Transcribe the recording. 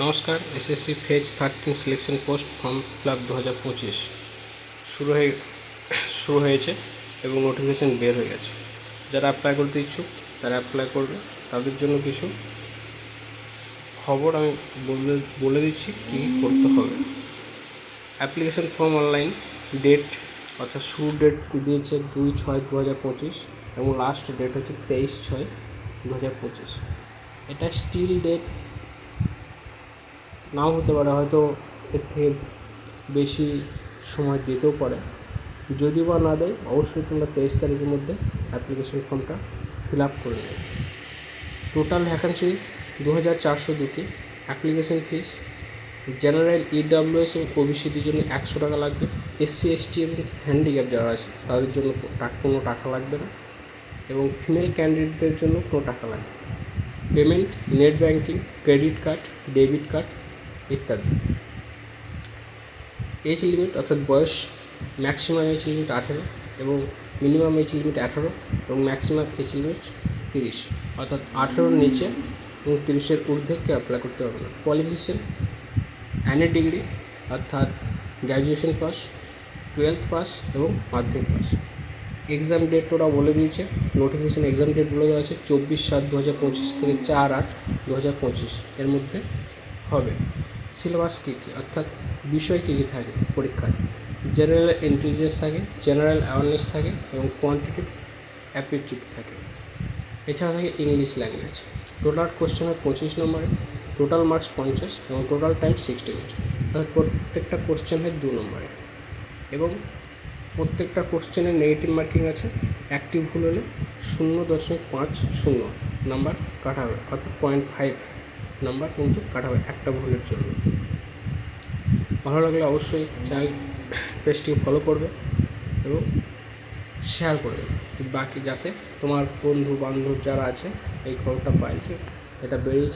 নমস্কার। SSC phase 13 selection post form fill up 2025 শুরু হয়েছে এবং নোটিফিকেশান বের হয়ে গেছে। যারা অ্যাপ্লাই করতে ইচ্ছুক তারা অ্যাপ্লাই করবে। তাদের জন্য কিছু খবর আমি বলে দিচ্ছি কী করতে হবে। অ্যাপ্লিকেশান ফর্ম অনলাইন ডেট অর্থাৎ শুরু ডেট দিয়েছে 2/6/2025 এবং লাস্ট ডেট হচ্ছে 23/6/2025। এটা স্টিল ডেট নাও হতে পারে, হয়তো এর থেকে বেশি সময় দিতেও পারে। যদি বা না দেয়, অবশ্যই তোমরা 23 তারিখের মধ্যে অ্যাপ্লিকেশন ফর্মটা ফিল আপ করে নেবে। টোটাল ভ্যাকান্সি 2402টি। অ্যাপ্লিকেশন ফিস জেনারেল, ইডব্লিউএস এবং ওবিসিদের জন্য 100 টাকা লাগবে। এসসি এসটি এবং হ্যান্ডিক্যাপ যারা আছে তাদের জন্য কোনো টাকা লাগবে না, এবং ফিমেল ক্যান্ডিডেটদের জন্য কোনো টাকা লাগবে। Payment net banking, credit card, debit card ইত্যাদি। এজ লিমিট অর্থাৎ বয়স, ম্যাক্সিমাম এজ লিমিট 18 এবং মিনিমাম এজ লিমিট 18 এবং ম্যাক্সিমাম এজ লিমিট 30, অর্থাৎ 18-র নিচে এবং 30-এর ঊর্ধ্বে কেউ অ্যাপ্লাই করতে পারবে না। কোয়ালিফিকেশন এনএ ডিগ্রি অর্থাৎ গ্র্যাজুয়েশন পাস, 12th পাস এবং মাধ্যমিক পাস। এক্সাম ডেট ওরা বলে দিয়েছে, নোটিফিকেশান এক্সাম ডেট বলে দেওয়া আছে 24/7/2025 থেকে 4/8/2025 এর মধ্যে হবে। সিলেবাস কী কী অর্থাৎ বিষয় কী কী থাকে পরীক্ষায়? জেনারেল ইন্টেলিজেন্স থাকে, জেনারেল অ্যাওয়ারনেস থাকে এবং কোয়ান্টিটিভ অ্যাপটিটিউড থাকে। এছাড়া থাকে ইংলিশ ল্যাঙ্গুয়েজ। টোটাল কোশ্চেন হয় 25 নম্বরে, টোটাল মার্কস 50 এবং টোটাল টাইম 60 মিনিট। অর্থাৎ প্রত্যেকটা কোশ্চেন হয় 2 নম্বরে এবং প্রত্যেকটা কোশ্চেনের নেগেটিভ মার্কিং আছে। একটি ভুল হলে 0.50 নাম্বার কাটা হবে, অর্থাৎ 0.5 নাম্বার কিন্তু কাটা হবে একটা ভুলের জন্য। ভালো লাগলে অবশ্যই চ্যানেল পেজটি ফলো করবে এবং শেয়ার করবে বাকি, যাতে তোমার বন্ধু বান্ধব যারা আছে এই খবরটা পায় যে এটা বেরিয়েছে।